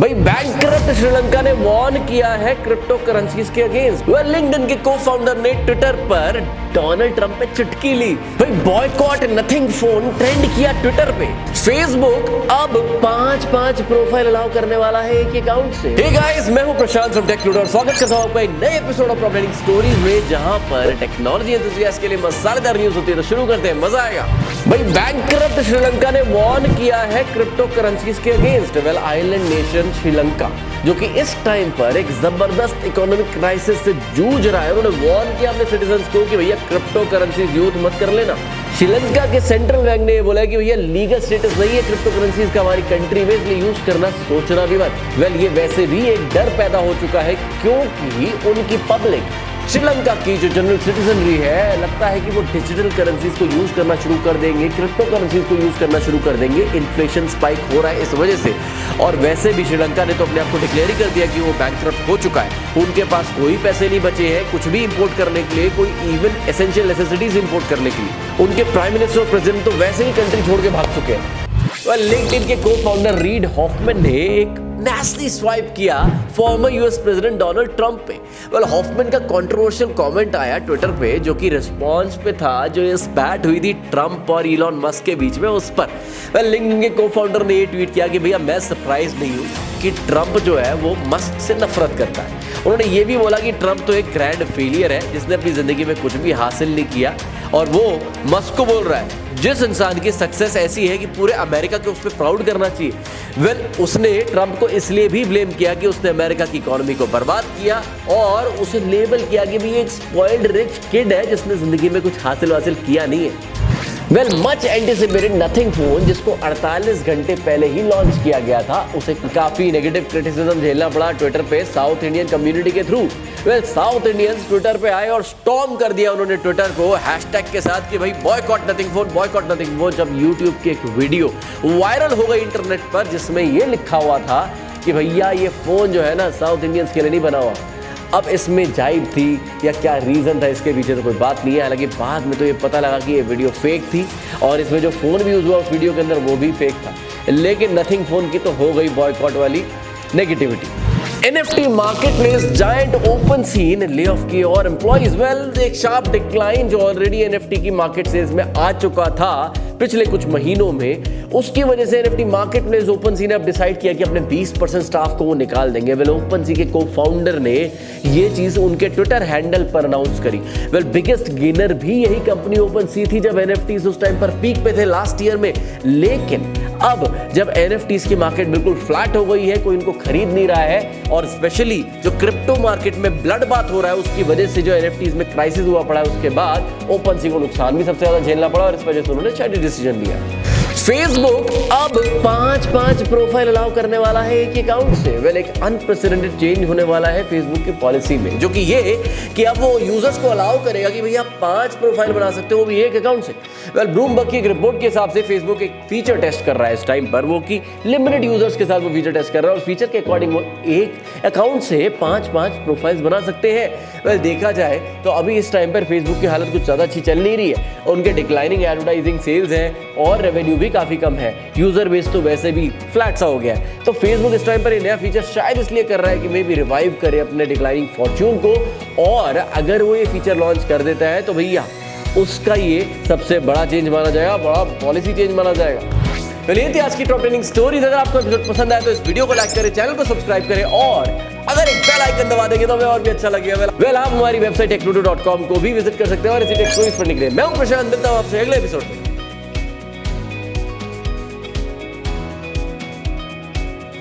भाई बैंकक्रप्ट श्रीलंका ने वार्न किया है क्रिप्टो करेंसीज के अगेंस्ट। लिंक्डइन के को-फाउंडर ने ट्विटर पर डोनाल्ड ट्रंप पे चुटकी ली। भाई बॉयकॉट नथिंग फोन ट्रेंड किया ट्विटर पे। फेसबुक अब 5 प्रोफाइल अलाउ करने वाला है एक अकाउंट से। हे गाइस, मैं हूं प्रशांत फ्रॉम टेक्लूड और स्वागत करता हूं आपका एक नए एपिसोड ऑफ ट्रेंडिंग स्टोरीज में, जहां पर टेक्नोलॉजी एंथुसियास्ट के लिए मसालेदार न्यूज होती है। तो शुरू करते हैं, मजा आएगा। भाई बैंकक्रप्ट श्रीलंका ने वार्न किया है क्रिप्टो करेंसीज के अगेंस्ट। आइलैंड नेशन श्रीलंका, जो कि इस टाइम पर एक जबरदस्त इकोनॉमिक क्राइसिस से जूझ रहा है, उन्होंने वार्न किया अपने सिटीजंस को कि भैया क्रिप्टो करेंसीज यूज मत कर लेना। श्रीलंका के सेंट्रल बैंक ने बोला कि भैया लीगल स्टेटस नहीं है क्रिप्टो करेंसीज का हमारी कंट्री में, इसलिए यूज करना सोचना भी मत। ये वैसे भी एक डर पैदा हो चुका है, क्योंकि उनकी पब्लिक, श्रीलंका की जो जनरल सिटीजनरी है, लगता है कि वो डिजिटल करेंसीज को यूज करना शुरू कर देंगे, क्रिप्टो करेंसीज को यूज करना शुरू कर देंगे। इन्फ्लेशन स्पाइक हो रहा है इस वजह से। और वैसे भी श्रीलंका ने तो अपने आप को डिक्लेयर ही कर दिया कि वो बैंकक्रप्ट हो चुका है। उनके पास कोई पैसे नहीं बचे हैं कुछ भी इंपोर्ट करने के लिए, कोई इवन एसेंशियल नेसेसिटीज इंपोर्ट करने के लिए। उनके प्राइम मिनिस्टर और प्रेसिडेंट तो वैसे ही कंट्री छोड़ के भाग चुके हैं। लिंक्डइन के को-फाउंडर रीड हॉफमैन ने एक नास्टी स्वाइप किया former US president Donald Trump पे। हॉफमैन का कंट्रोवर्शियल कमेंट आया ट्विटर पे, जो कि रिस्पांस पे था जो ये स्पैट हुई थी ट्रंप और इलॉन मस्क के बीच में, उस पर। लिंक्डइन के को-फाउंडर ने ये ट्वीट किया कि भैया मैं सरप्राइज नहीं हूँ कि ट्रंप जो है वो मस्क से नफरत करता है। उन्होंने ये भी बोला कि ट्रंप तो एक ग्रैंड फेलियर है जिसने अपनी जिंदगी में कुछ भी हासिल नहीं किया, और वो मस्क को बोल रहा है जिस इंसान की सक्सेस ऐसी है कि पूरे अमेरिका को उस पर प्राउड करना चाहिए। उसने ट्रंप को इसलिए भी ब्लेम किया कि उसने अमेरिका की इकोनॉमी को बर्बाद किया, और उसे लेबल किया कि भी एक स्पॉइल्ड रिच किड है जिसने जिंदगी में कुछ हासिल किया नहीं है। मच एंटिसिपेटेड नथिंग फोन, जिसको 48 घंटे पहले ही लॉन्च किया गया था, उसे काफी नेगेटिव क्रिटिसिज्म झेलना पड़ा ट्विटर पे साउथ इंडियन कम्युनिटी के थ्रू। साउथ इंडियंस ट्विटर पे आए और स्टॉर्म कर दिया उन्होंने ट्विटर को हैशटैग के साथ कि भाई boycott nothing phone, boycott nothing phone. जब यूट्यूब की एक वीडियो वायरल हो गई इंटरनेट पर, जिसमें ये लिखा हुआ था कि भैया ये फोन जो है ना साउथ इंडियंस के लिए नहीं बना हुआ। अब इसमें जाइब थी या क्या रीज़न था इसके पीछे तो कोई बात नहीं है। हालांकि बाद में तो ये पता लगा कि ये वीडियो फेक थी, और इसमें जो फ़ोन भी यूज़ हुआ उस वीडियो के अंदर वो भी फेक था। लेकिन नथिंग फ़ोन की तो हो गई बॉयकॉट वाली negativity. NFT marketplace giant OpenSea lay off किए और एम्प्लॉइज। एक शार्प डिक्लाइन जो ऑलरेडी NFT की मार्केट सेल्स में आ चुका था पिछले कुछ महीनों में, उसकी वजह से NFT मार्केटप्लेस OpenSea ने अब डिसाइड किया कि अपने 20% स्टाफ को वो निकाल देंगे। OpenSea के को-फाउंडर ने ये चीज उनके ट्विटर हैंडल पर अनाउंस करी। बिगेस्ट गेनर भी यही कंपनी OpenSea थी जब NFTs उस टाइम पर पीक पे थे लास्ट ईयर में। लेकिन अब जब NFTs की मार्केट बिल्कुल फ्लैट हो गई है, कोई इनको खरीद नहीं रहा है, और स्पेशली जो क्रिप्टो मार्केट में ब्लड बात हो रहा है उसकी वजह से जो NFTs में क्राइसिस हुआ पड़ा है, उसके बाद OpenSea को नुकसान भी सबसे ज्यादा झेलना पड़ा, और इस वजह से उन्होंने शायद डिसीजन लिया। फेसबुक अब 5 प्रोफाइल अलाउ करने वाला है एक अकाउंट से। एक अनप्रेसिडेंटेड चेंज होने वाला है फेसबुक की पॉलिसी में, जो कि ये कि अब वो यूजर्स को अलाउ करेगा कि भैया 5 प्रोफाइल बना सकते हो, वो भी एक अकाउंट से। ब्लूमबर्ग की एक रिपोर्ट के हिसाब से फेसबुक एक फीचर टेस्ट कर रहा है इस टाइम पर, वो कि लिमिटेड यूजर्स के साथ वो फीचर टेस्ट कर रहा है, और फीचर के अकॉर्डिंग वो एक अकाउंट से 5 प्रोफाइल्स बना सकते हैं। देखा जाए तो अभी इस टाइम पर फेसबुक की हालत कुछ ज्यादा अच्छी चल नहीं रही है। उनके डिक्लाइनिंग एडवर्टाइजिंग सेल्स हैं और रेवेन्यू भी काफी कम है, यूजर बेस तो वैसे भी फ्लैट सा हो गया है। तो फेसबुक इस टाइम पर ये नया फीचर शायद इसलिए कर रहा है कि मे भी रिवाइव करे अपने डिक्लाइनिंग फॉर्च्यून को, और अगर वो ये फीचर लॉन्च कर देता है तो भैया उसका ये सबसे बड़ा चेंज माना जाएगा, बड़ा पॉलिसी चेंज माना जाएगा। ये थी आज की टॉप ट्रेंडिंग स्टोरीज। अगर आपको एपिसोड पसंद आया तो इस वीडियो को लाइक करें, चैनल को सब्सक्राइब करें, और अगर एक बेल आइकन दबा देंगे तो हमें और भी अच्छा लगेगा। आप हमारी वेबसाइट techludo.com को भी विजिट कर सकते हैं और इसी टेक स्टोरीज पढ़ने के लिए। मैं हूं प्रशांत, मिलता हूं आपसे अगले एपिसोड में।